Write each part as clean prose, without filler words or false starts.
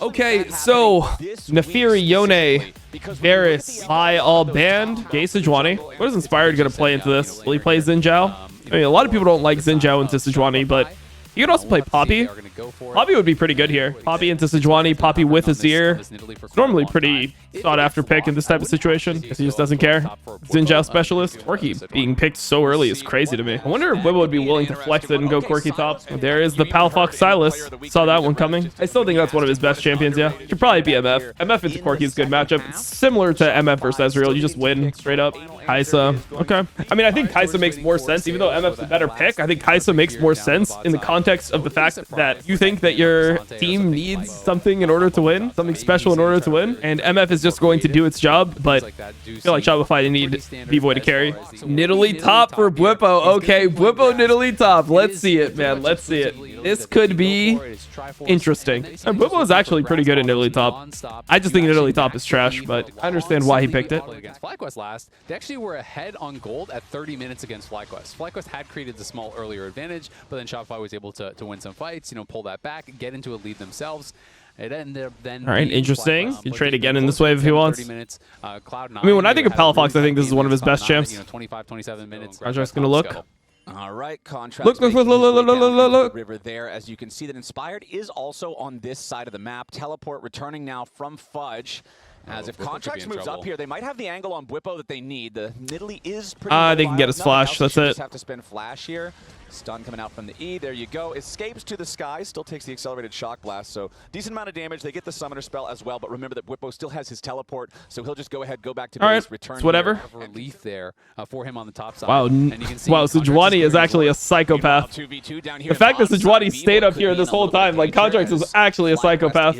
Okay, so Nefiri, Yone, Varus, by all banned. Gay Sejuani. What is Inspired going to play into this? Will he play Xin Zhao? I mean, a lot of people don't like Xin Zhao into Sejuani, but you could also play Poppy. Poppy would be pretty good here. Poppy into Sejuani, Poppy with Azir. It's normally pretty sought after pick in this type of situation. Guess he just doesn't care. Xin Zhao specialist. Corki being picked so early is crazy to me. I wonder if WIPO would be willing to flex it and go Corki top. There is the Pal Fox Silas. Saw that one coming. I still think that's one of his best champions, yeah. Should probably be MF. MF into Corki is a good matchup. It's similar to MF versus Ezreal. You just win straight up. Kaisa. Okay. I mean, I think Kaisa makes more sense. Even though MF's a better pick, I think Kaisa makes more sense in the context of the fact that you think that your team needs something in order to win, something special in order to win, and MF is just going to do its job, but I feel like Shopify need B-Boy to carry. Nidalee top for BWIPO. Okay, BWIPO Nidalee top. Let's see it, man. Let's see it. This could be interesting. And BWIPO is actually pretty good at Nidalee top. I just think Nidalee top is trash, but I understand why he picked it. Against FlyQuest last, they actually were ahead on gold at 30 minutes against FlyQuest. FlyQuest had created the small earlier advantage, but then Shopify was able to win some fights, pull that back, get into a lead themselves. It ended up then. All right, interesting. You trade again in this wave if he wants. I mean, when I think of Palafox, I think this is one of his best champs. 25, 27 minutes. Contract's gonna look. All right, contract. Look. River there, as you can see that Inspired is also on this side of the map. Teleport returning now from Fudge. As if Contracts moves up here, they might have the angle on BWIPO that they need. The Nidalee is pretty they can get his flash. That's it. Just have to spend flash here. Stun coming out from the E. There you go. Escapes to the sky. Still takes the accelerated shock blast. So decent amount of damage. They get the summoner spell as well. But remember that BWIPO still has his teleport. So he'll just go ahead, go back to base, return. It's whatever. Relief there for him on the top side. Wow. Wow. Sejuani is actually a psychopath. The fact that Sejuani stayed up here this whole time, like Contracts, is actually a psychopath.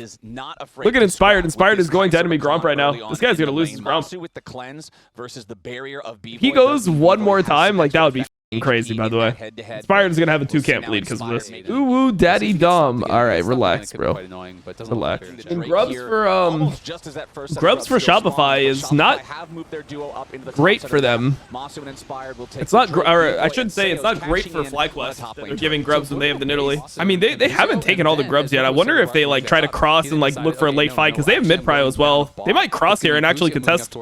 Look at Inspired. Inspired is going to enemy Gromp right now. This guy's gonna lose his Gromp. With the cleanse versus the barrier of he goes one more time, like that would be crazy, by the way. Inspired is gonna have a 2-camp lead because of this. Ooh, daddy dumb. All right, relax, bro. Relax. And Grubs for Shopify is not great for them. It's not, or I should say, it's not great for FlyQuest that they're giving Grubs when they have the Nidalee. I mean, they haven't taken all the Grubs yet. I wonder if they like try to cross and like look for a late fight because they have mid prio as well. They might cross here and actually contest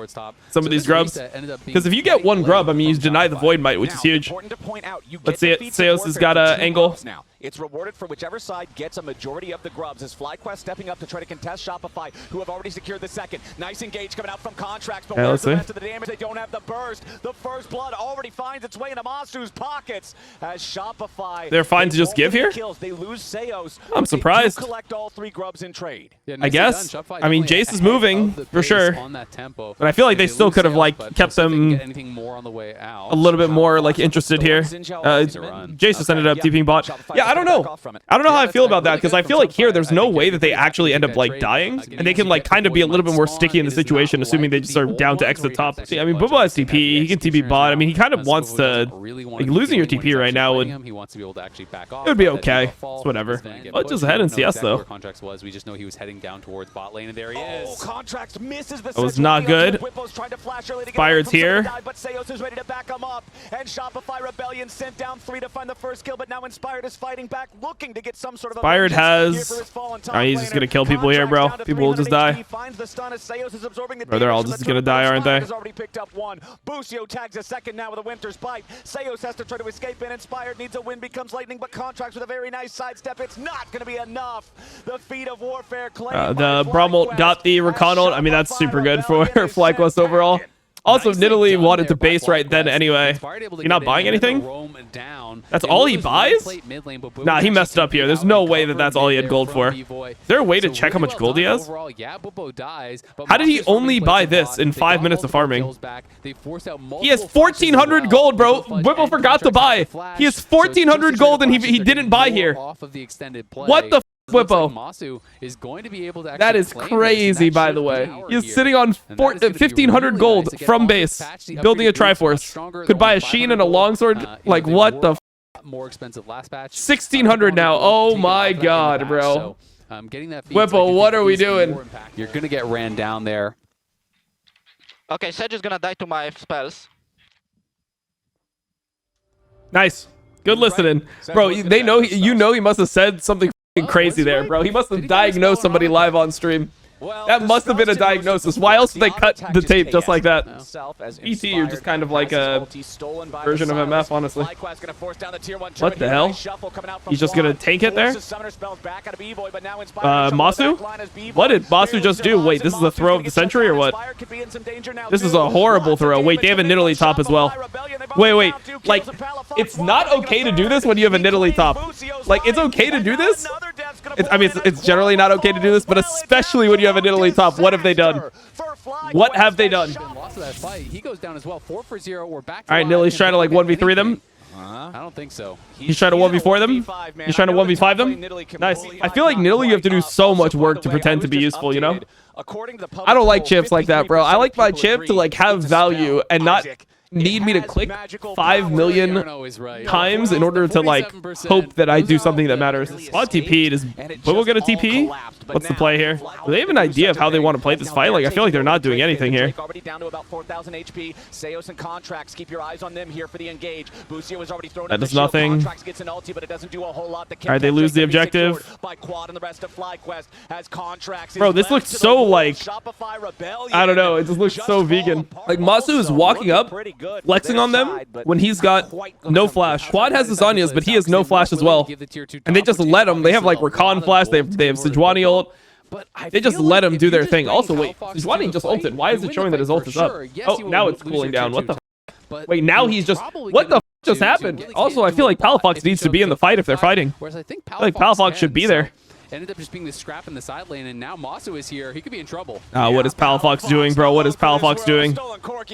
some of these Grubs. Because if you get one Grub, I mean, you deny the Void Might, which is huge. To point out, let's see it. Seos has got an angle. Now. It's rewarded for whichever side gets a majority of the Grubs as FlyQuest stepping up to try to contest Shopify, who have already secured the second. Nice engage coming out from Contracts, but where's the rest of the damage? They don't have the burst. The first blood already finds its way into Masu's pockets as Shopify. They're fine to just give here? They lose Seos. I'm surprised. They collect all 3 Grubs in trade. Yeah, I guess. I mean, Jace is moving for sure, but I feel like they still could have like kept them a little bit more like interested here. Jace just ended up TPing bot. Yeah, I don't know. I don't know how I feel about that because I feel like here there's no way that they actually end up like dying and they can like kind of be a little bit more sticky in the situation, assuming they just are down to exit top. See, I mean, Bubba has TP. He can TP bot. I mean, he kind of wants to like losing your TP right now would it would be okay. It's whatever. But just ahead in CS though. We just know he was heading down towards bot lane, and there he is. Contracts misses the that was not good. Inspired's here. But Seos is ready to back him up, and Shopify Rebellion sent down 3 to find the first kill, but now Inspired is fighting back, looking to get some sort of Inspired has he's just gonna kill people here, bro. People will just die. Bro, they're all just gonna die, aren't they? Busio tags a second now with a Winter's Bite. Seos has to try to escape, and Inspired needs a win, becomes Lightning, but Contracts with a very nice sidestep. It's not gonna be enough. The feat of warfare claim. The Bromult got the Reconnault. I mean, that's super good for FlyQuest overall. Also, Nidalee wanted to base right then anyway. You're not buying anything? That's all he buys? Nah, he messed up here. There's no way that that's all he had gold for. Is there a way to check how much gold he has? How did he only buy this in 5 minutes of farming? He has 1,400 gold, bro. BWIPO forgot to buy. He has 1,400 gold and he didn't buy here. What the BWIPO. That is crazy, by the way. He's sitting on 1,500 gold from base, building a Triforce. Could buy a Sheen and a Longsword. Like, what the more expensive last patch. 1,600 now. Oh my god, bro. Getting that BWIPO, what are we doing? You're going to get ran down there. Okay, Sedge is going to die to my spells. Nice. Good listening. Bro, they know, you know he must have said something fucking crazy there, bro. He must have diagnosed somebody live on stream. That must have been a diagnosis. Why else did they cut the tape just like that? PT, you're just kind of like a version of MF, honestly. What the hell? He's just gonna tank it there? Masu? What did Masu just do? Wait, this is a throw of the century or what? This is a horrible throw. Wait, they have a Nidalee top as well. Wait. Like, it's not okay to do this when you have a Nidalee top. Like, it's okay to do this? I mean, it's generally not okay to do this, but especially when you have a Nidalee top. What have they done? What have they done? All right, Nidalee's trying to like 1v3 them. I don't think so. He's trying to 1v4 them. He's trying to 1v5 them. Nice. I feel like Nidalee, you have to do so much work to pretend to be useful, you know? I don't like chips like that, bro. I like my chip to like have value and not need me to click 5 million times in order to like hope that I do something that matters. Spot TP. Does BWIPO get a TP? What's the play here? Do they have an idea of how they want to play this fight? Like, I feel like they're not doing anything here. Already down to about 4,000 HP. Seos and Contracts, keep your eyes on them here for the engage. Busio is already thrown. That does nothing. Contracts gets an ulti, but it doesn't do a whole lot. All right, they lose the objective. By Quad and the rest of FlyQuest as Contracts. Bro, this looks so like, I don't know. It just looks so vegan. Like, Masu is walking up, flexing on them when he's got no flash. Quad has the Zanyas, but he has no flash as well. And they just let him. They have like Rakan flash. They have Sejuani ult. They just let him do their thing. Also, wait, Sejuani just ulted. Why is it showing that his ult is up? Oh, now it's cooling down. What the f? Wait, now he's just... What the f just happened? Also, I feel like Palafox needs to be in the fight if they're fighting. I feel like Palafox should be there. Ended up just being this scrap in the side lane, and now Masu is here. He could be in trouble. What is Palafox doing, bro? What is Palafox doing?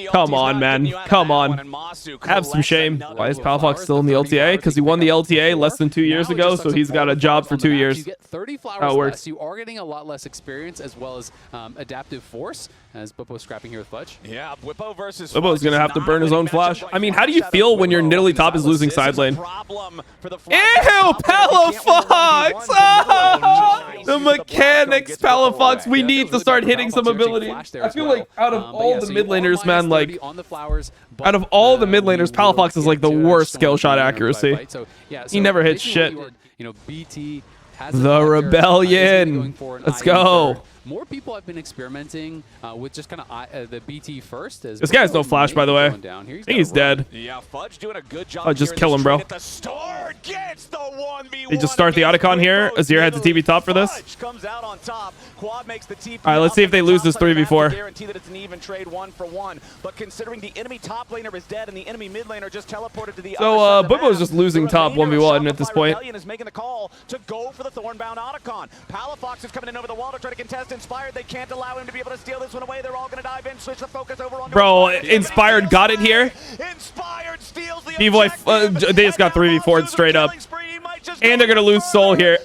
Come on, man. Come on. Have some shame. Why is Palafox still in the LTA? Because he won the LTA less than 2 years ago, so he's got a job for 2 years. You get 30 flowers less. You are getting a lot less experience as well as adaptive force, as BWIPO scrapping here with Fudge. Yeah, BWIPO versus BWIPO's going to have to burn his own flash. I mean, how do you feel when your Nidalee top is losing side lane? Ew, Palafox! The mechanics, Palafox. We need to start hitting some ability. I feel like out of all the mid laners, man, like out of all the mid laners, Palafox is like the worst skill shot accuracy. He never hits shit. The Rebellion. Let's go. More people have been experimenting with just kind of the BT first. This guy has no flash, by the way. I think he's dead. Yeah, Fudge doing a good job. I'll just kill him, bro. They just start the Otacon here. Azir had the TP top for this. All right, let's see if they lose this 3v4. Guarantee that it's an even trade 1-for-1. But considering the enemy top laner is dead and the enemy mid laner just teleported to the so BWIPO is just losing top 1v1 at this point. Is making the call to go for the Thornbound Otacon. Palafox is coming in over the wall to try to contest Inspired. They can't allow him to be able to steal this one away. They're all going to dive in. Switch the focus over on. Bro, Inspired got it here. Inspired steals the BWIPO, they just got 3v4'd straight up. And they're going to lose soul here.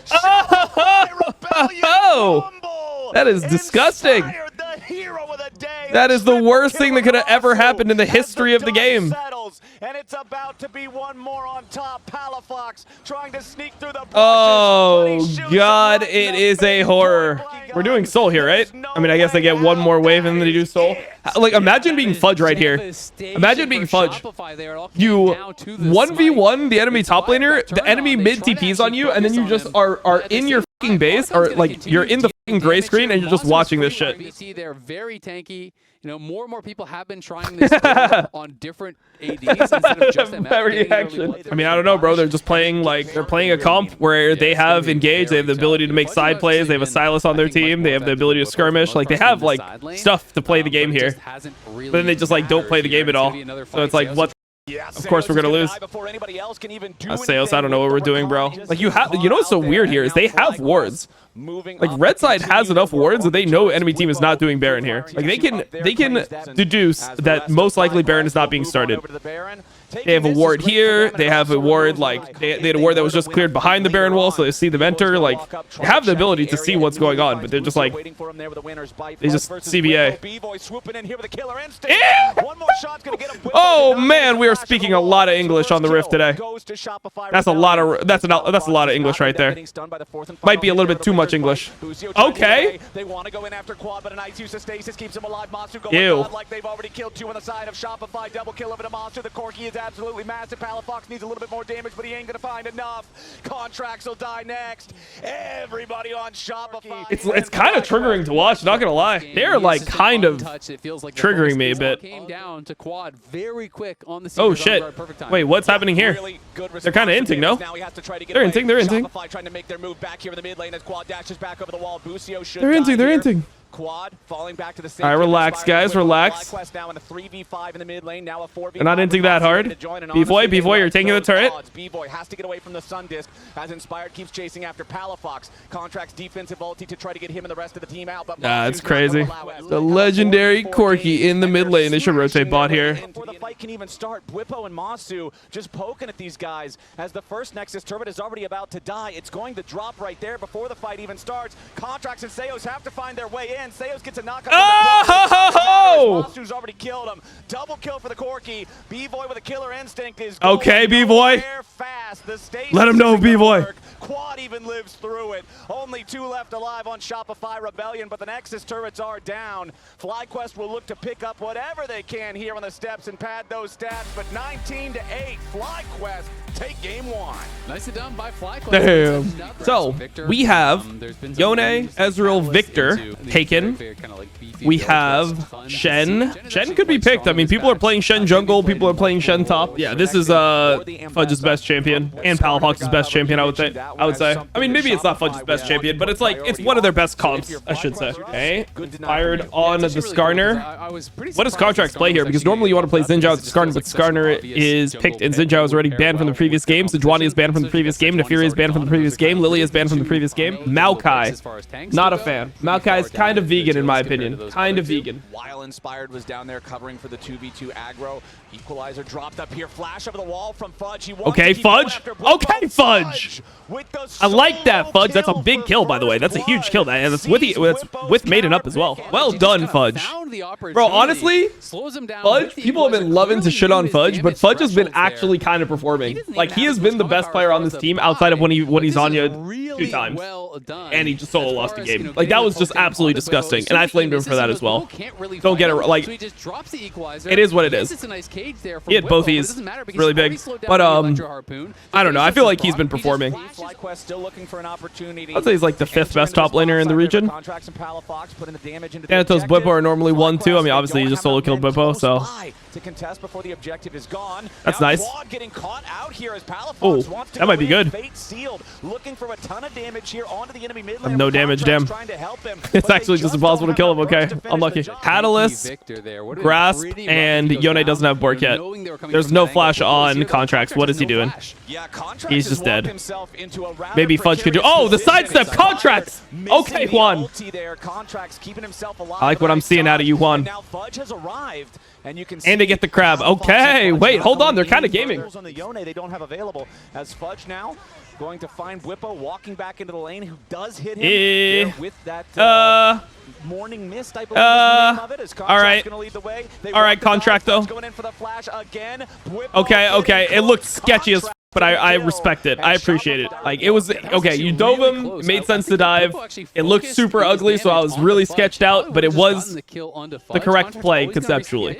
Oh, that is disgusting. That is the worst thing that could have ever happened in the history of the game. And it's about to be one more on top. Palafox trying to sneak through the oh god, it is a horror. We're doing soul here, right? I mean, I guess they get one more wave and then they do soul. Like, imagine being Fudge right here. Imagine being Fudge. You 1v1 the enemy top laner, the enemy mid TPs on you, and then you just are in your fucking base, or like you're in the fucking gray screen and you're just watching this shit. They're very tanky. You know, more and more people have been trying this on different ADs instead of just MF. I mean, I don't know, bro. They're just playing like they're playing a comp where they have engage. They have the ability to make side plays. They have a Silas on their team. They have the ability to skirmish. Like they have like stuff to play the game here. But then they just like don't play the game at all. So it's like what? Of course we're gonna lose. Seos, I don't know what we're doing, bro. Like you know what's so weird here is they have wards. Like Red Side has enough wards that they know enemy team is not doing Baron here. Like they can deduce that most likely Baron is not being started. They have a ward here. They have a ward like they had a ward that was just cleared behind the Baron wall, so they see them enter. Like they have the ability to see what's going on, but they're just like they just CBA. Oh man, we are speaking a lot of English on the Rift today. That's a lot of English right there. Might be a little bit too much much English. Okay. They want to go in after Quad, but a nice use of stasis keeps him alive. Masu Ew. going like they've already killed 2 on the side of Shopify. Double kill over to Masu. The Corki is absolutely massive. Palafox needs a little bit more damage, but he ain't gonna find enough. Contracts will die next. Everybody on Shopify. It's kind of triggering to watch, not gonna lie. They're like kind of triggering me a bit. Came down to Quad very quick on the Oh shit. Wait, what's happening here? They're kind of inting, no? They're inting, they're inting. Trying to make their move back here in the mid lane as Quad dashes back over the wall. Busio should They're inting, they're inting. Quad falling back to the same. All right, relax, guys, relax. Now in a 3v5 in the mid lane, now a 4v5. They're not inting that hard. B-Boy, you're taking the turret. B-Boy has to get away from the Sun Disc as Inspired keeps chasing after Palafox. Contracts defensive ulti to try to get him and the rest of the team out. But it's crazy. The legendary Corki in the mid lane. They should rotate bot here. Before the fight can even start, BWIPO and Masu just poking at these guys as the first Nexus turret is already about to die. It's going to drop right there before the fight even starts. Contracts and Seos have to find their way in. Seos gets a knock. Masu's already killed him. Double kill for the Corki. B-Boy with a killer instinct is okay, B-Boy. Let him know, B-Boy. Quad even lives through it. Only 2 left alive on Shopify Rebellion, but the Nexus turrets are down. FlyQuest will look to pick up whatever they can here on the steps and pad those stats, but 19-8, FlyQuest take game 1. Nicely done by FlyQuest. Damn. So, we have Yone, Ezreal, Victor taken. We have Shen. Shen could be picked. I mean, people are playing Shen jungle. People are playing Shen top. Yeah, this is Fudge's best champion and Palafox's best champion, I would say. I mean, maybe it's not Fudge's best champion, but it's like, it's one of their best comps, I should say. Okay, fired on the Skarner. What does Contracts play here? Because normally you want to play Xin Zhao with Skarner, but Skarner is picked, and Xin Zhao is already banned from the previous game. Sejuani is banned from the previous game. Nefiri is banned from the previous game. Lily is banned from the previous game. Maokai, not a fan. Maokai is kind of vegan, in my opinion. Kind of vegan. While Inspired was down there covering for the 2v2 aggro, Equalizer dropped up here. Flash over the wall from Fudge. Okay, Fudge. Okay, Fudge. I like that, Fudge. That's a big kill, by the way. That's a huge kill. And it's with Maiden up as well. Well done, Fudge. Bro, honestly, Fudge, people have been loving to shit on Fudge, but Fudge has been actually kind of performing. Like, he has been the best player on this team outside of when he's Anya 2 times. And he just solo lost the game. Like, that was just absolutely disgusting. And I flamed him for that as well. Don't get it. Like, it is what it is. He had both E's. Really big. But, I don't know. I feel like he's been performing. I'd say he's like the 5th best top laner in the region. Thanatos, BWIPO are normally 1-2. I mean, obviously, you just solo killed BWIPO, so. That's nice. Oh, that might be good. No damage, damn. It's actually just impossible to kill him. Okay, unlucky. Catalyst, Grasp, and Yone doesn't have Bork yet. There's no flash on Contracts. What is he doing? He's just dead. Maybe Fudge could do. Oh, the sidestep. Contracts. Okay, Juan. I like what I'm seeing out of you, Juan. And they get the crab. Okay, wait, hold on. They're kind of gaming. They don't have available as Fudge now going to find BWIPO walking back into the lane, who does hit him with that morning mist, I believe is the name of it. As Contract's gonna lead the way. All right, Contract though. Going in for the flash again. Okay. It looked sketchy as but I respect it. I appreciate it. Like, it was okay. You dove him. It made sense to dive. It looked super ugly, so I was really sketched out, but it was the correct play conceptually.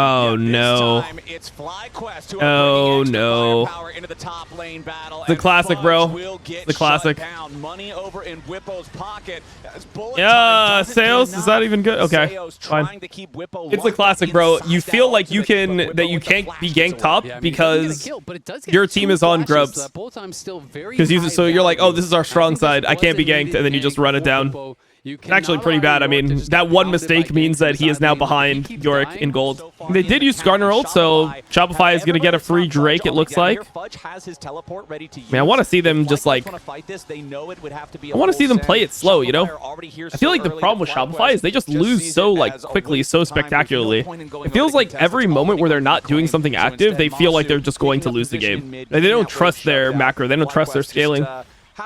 Oh no. Oh no. The classic, bro. The classic. Yeah, sales is that even good? Okay, fine. It's a classic, bro. You feel like you can't be ganked top because your team is on grubs. Because so you're like, oh, this is our strong side. I can't be ganked, and then you just run it down. It's actually pretty bad. I mean, that one mistake means that he is now behind Yorick in gold. They did use Skarner ult, so Shopify is going to get a free Drake, it looks like. Man, I want to see them just like... I want to see them play it slow, you know? I feel like the problem with Shopify is they just lose so like quickly, so spectacularly. It feels like every moment where they're not doing something active, they feel like they're just going to lose the game. Like, they don't trust their macro, they don't trust their scaling.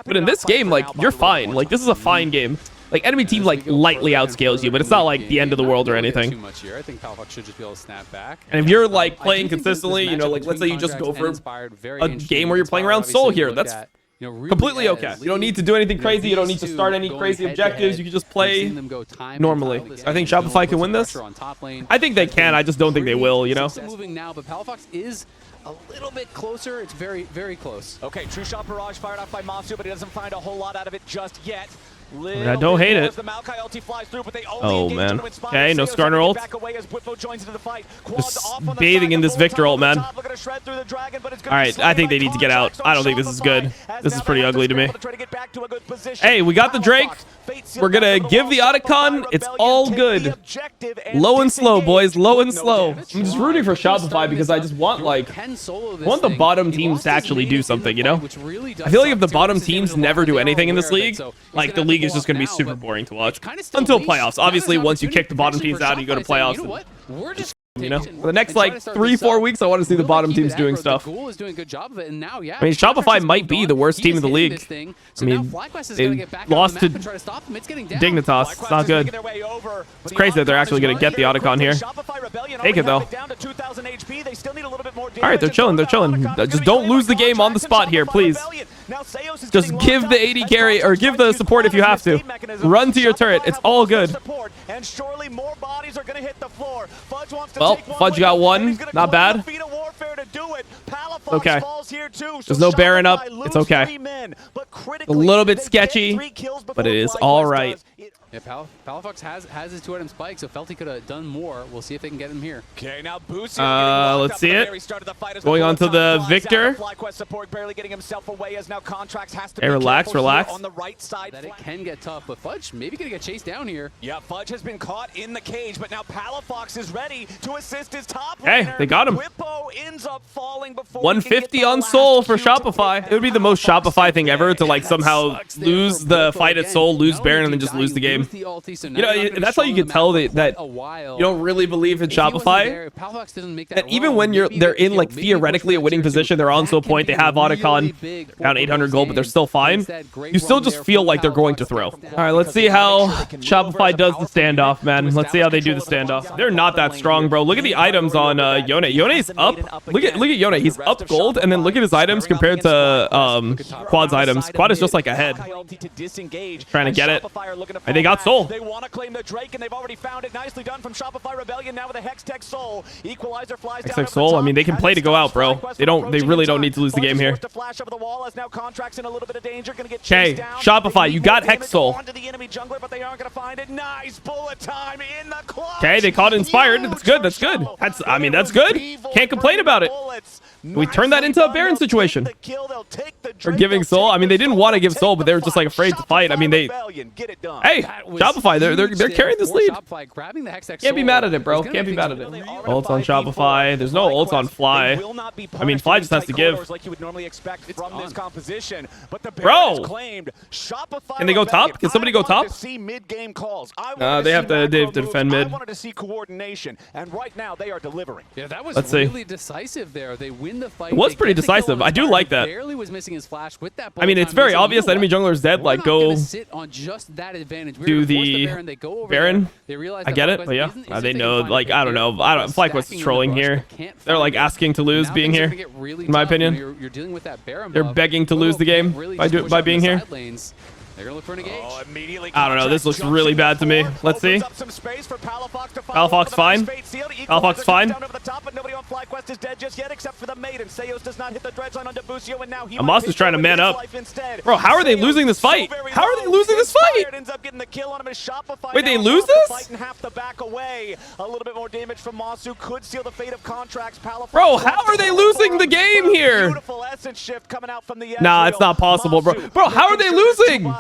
But in this game, like, you're fine. Like, this is a fine game. Like enemy team like lightly outscales you, but it's not like the end of the world or anything. Too much here. I think Palafox should just be able to snap back. And if you're like playing consistently, you know, like let's say you just go for a game where you're playing around Soul here, that's completely okay. You don't need to do anything crazy. You don't need to start any crazy objectives. You can just play normally. I think Shopify can win this. I think they can. I just don't think they will, you know? Moving now, but Palafox is a little bit closer. It's very, very close. Okay, True Shot Barrage fired off by Masu, but he doesn't find a whole lot out of it just yet. I don't hate it. Oh man. Okay, no Skarner ult. Just bathing in this Victor ult, man. Alright, I think they need to get out. I don't think this is good. This is pretty ugly to me. Hey, we got the Drake. We're gonna give the Otacon. It's all good. Low and slow, boys. Low and slow. I'm just rooting for Shopify because I just want like the bottom teams to actually do something, you know? I feel like if the bottom teams never do anything in this league, like the league is just gonna be super boring to watch until playoffs. Obviously, once you kick the bottom teams out, you go to playoffs. You know, for the next like 3-4 weeks, I want to see the bottom teams doing stuff. I mean, Shopify might be the worst team in the league. I mean, they lost to Dignitas. It's not good. It's crazy that they're actually going to get the Otacon here. Take it though. All right, they're chilling. They're chilling. Just don't lose the game on the spot here, please. Just give the AD carry or give the support if you have to. Run to your turret. It's all good. Well, Fudge got one. Not bad. Okay. There's no Baron up. It's okay. A little bit sketchy, but it is all right. Yeah, Palafox has his 2-item spike, so Felty could have done more. We'll see if they can get him here. Okay, now let's see it. Going on to the Victor. Hey, relax, relax. On the right side, that it can get tough, but Fudge maybe gonna get chased down here. Yeah, Fudge has been caught in the cage, but now Palafox is ready to assist his top laner. Hey, they got him. BWIPO ends up falling before 150 on Soul for Shopify. It would be the most Shopify thing ever to like somehow lose the fight at Soul, lose Baron, and then just lose the game. You know, that's how you can tell that you don't really believe in Shopify. That even when they're in like theoretically a winning position, they're on Soul point, they have Otacon, around 800 gold, but they're still fine. You still just feel like they're going to throw. All right, let's see how Shopify does the standoff, man. Let's see how they do the standoff. They're not that strong, bro. Look at the items on Yone. Yone's up. Look at Yone. He's up gold, and then look at his items compared to Quad's items. Quad is just like ahead. Trying to get it. And they got Soul. They want to claim the Drake, and they've already found it. Nicely done from Shopify Rebellion. Now with a Hextech Soul. Equalizer flies down. Hextech Soul. I mean, they can play to go out, bro. They really don't need to lose the game here. Okay, Shopify, you got Hex Soul. Okay, they caught Inspired. That's good. That's good. I mean, that's good. Can't complain about it. We turned that into a Baron situation. For giving Soul. I mean, they didn't want to give Soul, but they were just like afraid to fight. I mean, hey, Shopify, they're carrying this lead. Can't be mad at it, bro. Can't be mad at it. Ults on Shopify. There's no ults on Fly. I mean, Fly just has to give. Bro! Can they go top? Can somebody go top? They have to defend mid. Yeah, that was really decisive there. They win the fight. It was pretty decisive. I do like that. Barely was missing his flash with that. I mean, it's very obvious that enemy jungler is dead. Like, go sit on just that advantage. Do the Baron. I get it, but yeah, they know. Like, I don't know. FlyQuest is trolling here. They're like asking to lose being here. In my opinion, they're begging to lose the game by being here. They're gonna look for an engage. I don't know. This looks really bad to me. Let's see. Palafox fine. Palafox fine. Amos is trying to man up. Bro, how are they losing this fight? How are they losing this fight? Wait, they lose this? Bro, how are they losing the game here? Nah, it's not possible, bro. Bro, how are they losing?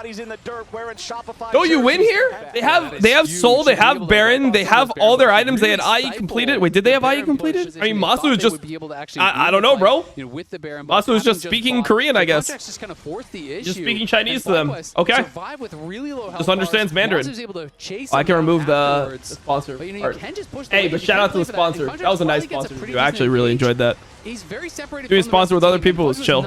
Don't you win here? They have Soul, they have Baron, they have all their items. They had IE completed. Wait, did they have IE completed? I mean, Masu is just I don't know, bro. Masu is just speaking Korean, I guess. Just speaking Chinese to them. Okay. Just understands Mandarin. I can remove the sponsor. Hey, but shout out to the sponsor. That was a nice sponsor. I actually really enjoyed that. He's very separated. Doing sponsor with other people was chill.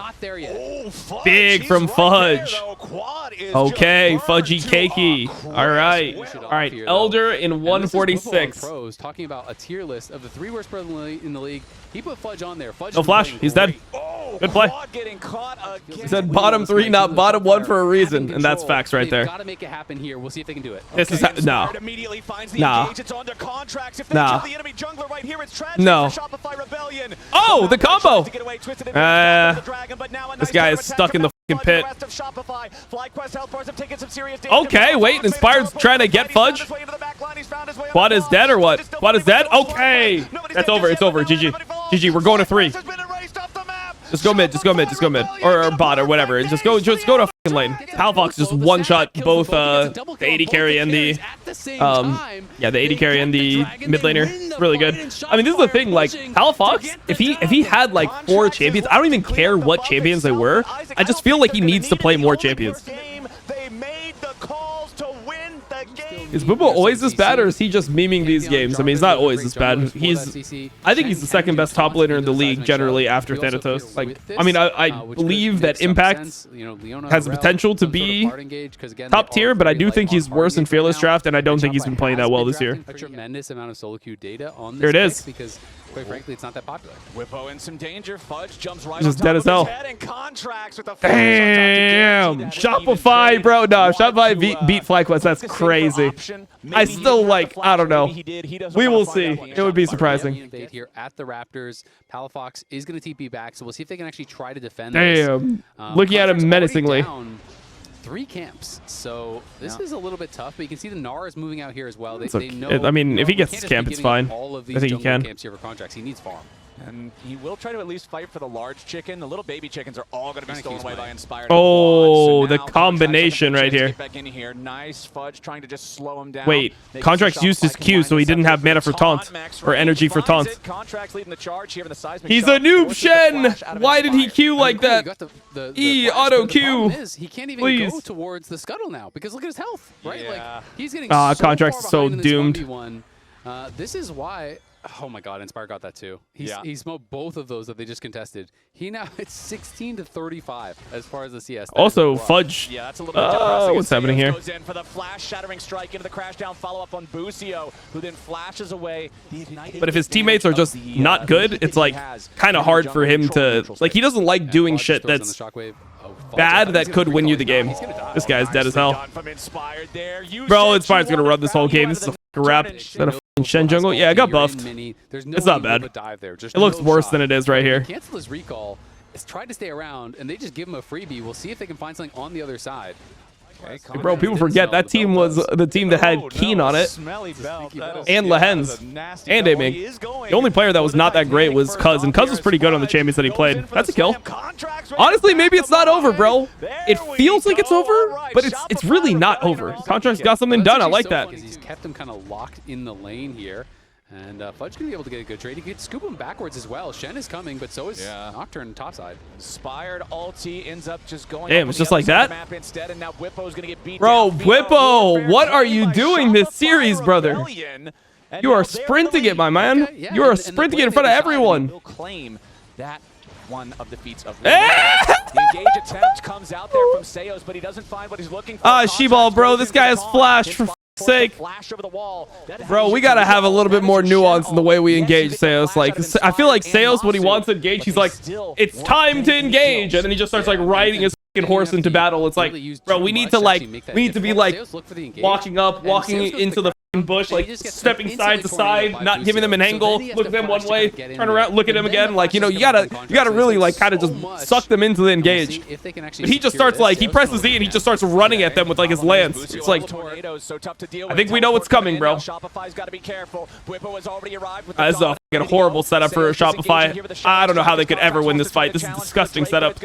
Big from Fudge. quad is Okay, just burned Fudgy to Cakey. a All right. crisp All right. Here, though. Elder in And this is BWIPO on 146. Pros talking about a tier list of the 3 worst pros in the league. He put Fudge on there. Fudge No is flash. playing He's dead. great. Oh, Good play. quad getting caught again. He said bottom 3, not bottom 1 for a reason, and that's facts right there. They've got to make it happen here. We'll see if they can do it. This is Inspired immediately finds the Nah. engage. It's under contracts. If they Nah. kill the enemy jungler right here, it's tragic No. for Shopify Rebellion. Oh, the combo. To get away, twisted into the dragon, but now a This nice guy is counterattack stuck in the from fucking pit. the rest of Shopify. FlyQuest health bars have taken some serious damage. Okay, wait. Inspired's trying to get Fudge. Quad is dead or what? Quad is dead? Okay. That's over. It's over. GG. GG. We're going to 3. Just go mid. Just go mid. Just go mid. Or bot or whatever. Just go to fucking lane. Palfox just one-shot both the AD carry and the yeah, the AD carry and the mid laner. It's really good. I mean, this is the thing, like Palfox, if he had like 4 champions, I don't even care what champions they were. I just feel like he needs to play more champions. Is BWIPO always this bad, or is he just memeing these games? I mean, he's not always this bad. I think he's the second best top laner in the league generally after Thanatos. Like, I mean, I believe that Impact has the potential to be top tier, but I do think he's worse in Fearless Draft, and I don't think he's been playing that well this year. A tremendous amount of solo queue data on this Here it is. because, quite frankly, it's not that popular. BWIPO in some danger. Fudge jumps right Just on dead top as hell. of his head and contracts with a Damn, Shopify, bro. No, Shopify beat FlyQuest. That's crazy. I still like. I don't know. We will see. It would be surprising. Invade here at the Raptors. Palafox is going to TP back, so we'll see if they can actually try to defend. Damn. This. Looking at him Contract's already menacingly. down 3 camps, so this is a little bit tough. But you can see the Gnar is moving out here as well. They know. I mean, if he he gets can't his just be camp, it's giving fine. all of I these think he jungle can. camps here for contracts. He needs farm. And he will try to at least fight for the large chicken. The little baby chickens are all going to be stolen away by Inspired. Oh, the combination right here. Back in here. Nice. Fudge trying to just slow him down. Wait, Contracts used his Q, so he didn't have mana for taunt, or energy for taunt. Contracts leading the charge here in the seismic He's shot. a noob, Forces the flash out Shen! of Why did he Inspired. Q like that? E auto Q. He can't even Please. go towards the scuttle now because look at his health, right? Yeah. Like he's getting Contracts far is so behind in this doomed. 1v1. This is why. Oh my God, Inspire got that too. He smoked both of those that they just contested. He now it's 16 to 35 as far as the CS. Also, Fudge. Yeah, that's a little bit depressing. What's happening here? Goes in for the flash shattering strike into the crash down follow up on Busio, who then flashes away. But if his teammates are just not good, it's like kind of hard for him to like. He doesn't like doing shit that's bad that could win you the game. This guy's dead as hell. Bro, Inspired's gonna run this whole game. This is a fucking wrap. Is that a fucking Shen jungle? Yeah, I got buffed. It's not bad. It looks worse than it is right here. Cancel his recall. It's tried to stay around, and they just give him a freebie. We'll see if they can find something on the other side. Hey, bro, people forget that team was the team that had Keen on it, and Lehens, and Aiming. The only player that was not that great was Kha'Zix, and Kha'Zix was pretty good on the champions that he played. That's a kill. Honestly, maybe it's not over, bro. It feels like it's over, but it's really not over. Contract's got something done. I like that. He's kept him kind of locked in the lane here. And Fudge going to be able to get a good trade. He could scoop him backwards as well. Shen is coming, but so is Nocturne topside. Inspired ulti ends up just going. Damn, it's just like that? Map instead, and now BWIPO's going to get beat Bro, down. BWIPO, what are you doing this series, brother? You are sprinting it, my man. You are sprinting it in front of everyone. Will claim that one of the feats of the engage attempt comes out there from Seos, but he doesn't find what he's looking for. Sheball, bro, this guy has flash for sake. Bro, we gotta have a little bit more nuance in the way we engage Seos. Like, I feel like Seos, when he wants to engage, he's like, it's time to engage, and then he just starts like riding his fucking horse into battle. It's like, bro, we need to be like walking into the bush, like stepping side to side, not giving them an angle, look at them one way, turn around, look at them again. Like, you know, you gotta really like kind of just suck them into the engage. But he just starts like, he presses E and he just starts running at them with like his lance. It's like, I think we know what's coming, bro. Shopify's got to be careful. BWIPO has already arrived with That's a fucking horrible setup for Shopify. I don't know how they could ever win this fight. This is a disgusting setup.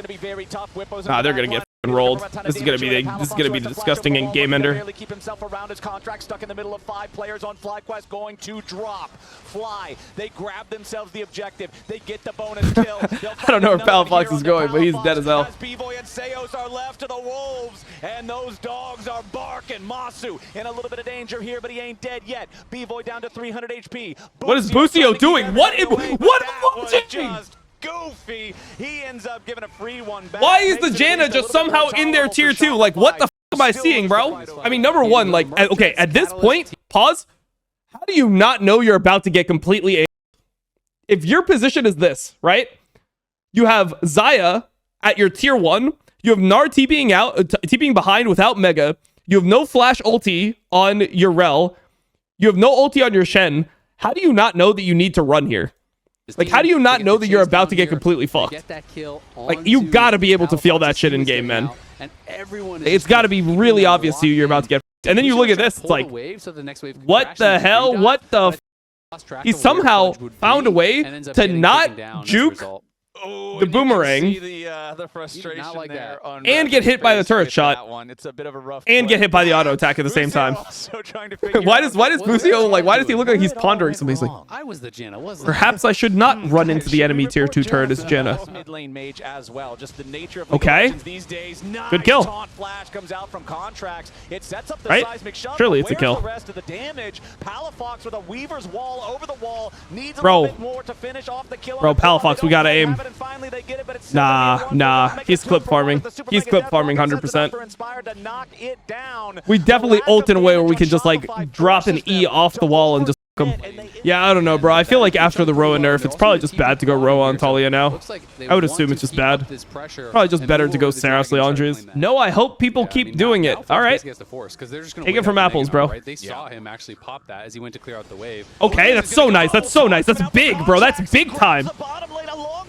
Nah, they're gonna get rolled. This is gonna be the disgusting in-game ender. Keep himself around his contract, stuck in the middle of 5 players on FlyQuest, going to drop. Fly. They grab themselves the objective. They get the bonus kill. I don't know where Palafox is going, but he's dead as hell. B-Boy and Seos are left to the wolves, and those dogs are barking. Masu in a little bit of danger here, but he ain't dead yet. B-Boy down to 300 HP. What is Busio doing? What am I watching? goofy. He ends up giving a free one back. Why is the Janna just somehow in their tier 2? Like, what the f am I seeing, bro? I mean, number one, like, okay, at this point, pause. How do you not know you're about to get completely A? If your position is this, right? You have Xayah at your tier 1. You have Gnar TPing out, TPing behind without Mega. You have no flash ulti on your Rel. You have no ulti on your Shen. How do you not know that you need to run here? Like, how do you not know that you're about to get completely fucked? Like, you gotta be able to feel that shit in game, man. It's gotta be really obvious to you you're about to get fucked. And then you look at this, it's like, what the hell? What the f? He somehow found a way to not juke the boomerang The frustration like there that. and get hit by the turret shot It's a bit of a rough and get hit by the auto attack at the same time. Why does Busio, like, why does he look like he's pondering something? He's like, I was the Janna, wasn't perhaps I should not run into the enemy tier 2 turret as Janna. Mid lane mage as well. Just the nature of Okay. these days. Nice Good kill. Taunt flash comes out from Contracts. It sets up the Right? seismic shot. Surely but it's a kill. where's the rest of the damage? Palafox with a Weaver's wall over the wall needs a Bro. little bit more to finish off the kill. Bro, on the kill. Palafox, They we gotta don't aim. have it, and finally they get it, but it's still gonna be a one Nah, for one. he's Make it clip 2 for 1 farming. with the super He's mega clip death farming rock. Sets it 100%. up for Inspired to knock it down. We definitely The lack ult in a of way where we damage can on just, like, Shopify drop an forces E them off the to wall and just come. Yeah, I don't know, bro. I feel like after the Roa nerf, it's probably just bad to go Roa on Talia now. I would assume it's just bad. Probably just better to go Saras Leandres. No, I hope people keep doing it. All right. Take it from apples, bro. They saw him actually pop that as he went to clear out the wave. Okay, that's so nice. That's so nice. That's big, bro. That's big time.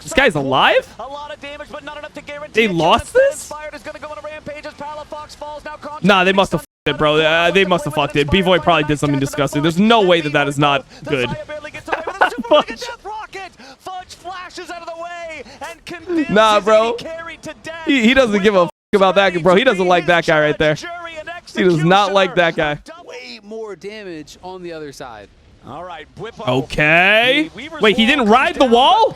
This guy's alive? A lot of damage, but not enough to guarantee They a kill. lost Instead, this? Inspired is gonna go on a rampage as Palafox falls. Now Contract Nah, they getting must have stunned. f***ed it, bro. They must have fucked it. B-Boy probably did something disgusting. There's no way that that is not good. Fudge. Fudge flashes out of the way and convinces Nah, bro. to be carried to death. He doesn't give a f*** about that, bro. He doesn't like that guy right there. He does not like that guy. Way more damage on the other side. All right, BWIPO. Okay. Wait, he didn't ride the wall?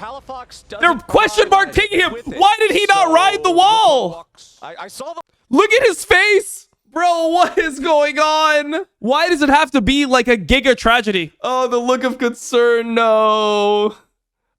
They're question mark picking him. Why did he not ride the wall? I saw the Look at his face. Bro, what is going on? Why does it have to be like a giga tragedy? Oh, the look of concern. No.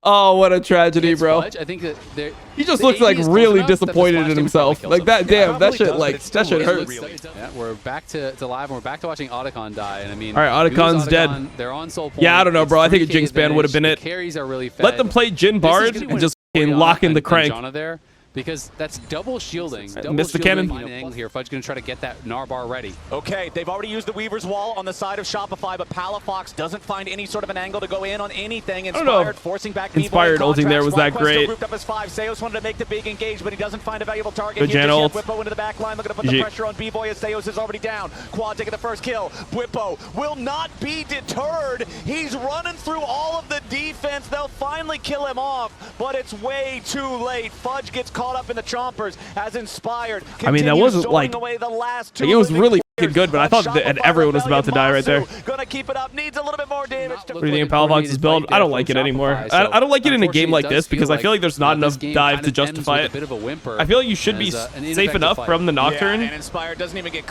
Oh, what a tragedy, bro. Fudge, I think that He just looks like really disappointed in himself. Like that, damn, that shit, like, that shit hurts. Yeah, we're back to live, and we're back to watching Otacon die. And I mean, all right, Otacon's dead. They're on soul point. Yeah, I don't know, bro. I think a It's Jinx 3K ban would have been it. advantage. The carries are really fed. Let them play Jin Bard and just fucking lock in the crank. There. Because that's double shielding. Missed the cannon. Find an angle here. Fudge gonna try to get that Gnar bar ready. Okay, they've already used the Weaver's Wall on the side of Shopify, but Palafox doesn't find any sort of an angle to go in on anything. Inspired, forcing back Inspired ulting there was that great. Grouped up as 5. Seos wanted to make the big engage, but he doesn't find a valuable target. Good Jan ult. BWIPO into the back line, looking to put the pressure on B-Boy as Seos is already down. Quad taking the first kill. BWIPO will not be deterred. He's running through all of the defense. They'll finally kill him off, but it's way too late. Fudge gets caught up in the chompers as Inspired. I mean, that wasn't like, away the last two it was really good, but I thought that everyone was about to die right there. Gonna keep it up, needs a little bit more damage. What do you think of Palafox's build? I don't like it anymore. I don't like it in a game like this because I feel like there's not enough dive to justify it. I feel like you should be safe enough from the Nocturne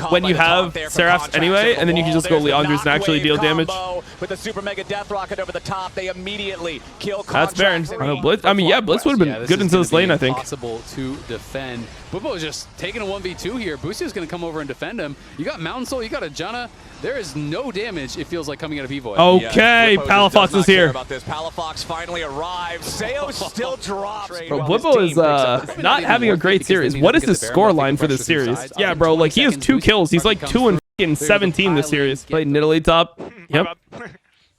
when you have Seraph anyway, and then you can just go Leandres and actually deal damage. With the super mega death rocket over the top, they immediately kill. That's Baron. Blitz. I mean, yeah, Blitz would have been good into this lane, I think. Possible to defend. BWIPO is just taking a 1v2 here. Busio going to come over and defend him. You got Mountain Soul, you got a Janna. There is no damage, it feels like, coming out of B-Boy. Okay, Palafox is here. Palafox finally arrives. Seos still drops. Bro, BWIPO is not having a great series. What is his score line for this series? Yeah, bro, like he has 2 kills. He's like 2 and 17 this series. Played in Italy top. Yep.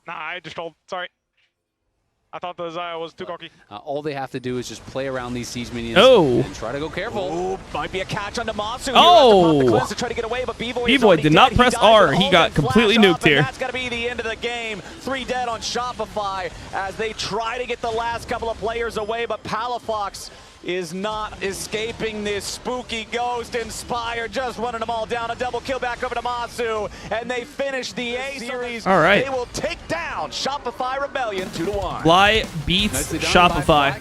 Nah, I just told. Sorry. I thought the Xayah was too cocky. All they have to do is just play around these siege minions and try to go careful. Ooh, might be a catch on Masu. Oh! To try to get away, but B-Boy did not press R. He got completely nuked here. That's going to be the end of the game. 3 dead on Shopify as they try to get the last couple of players away, but Palafox is not escaping this spooky ghost. Inspired, just running them all down. A double kill back over to Masu, and they finish the A series. All right. They will take down Shopify Rebellion 2-1. Fly beats Shopify.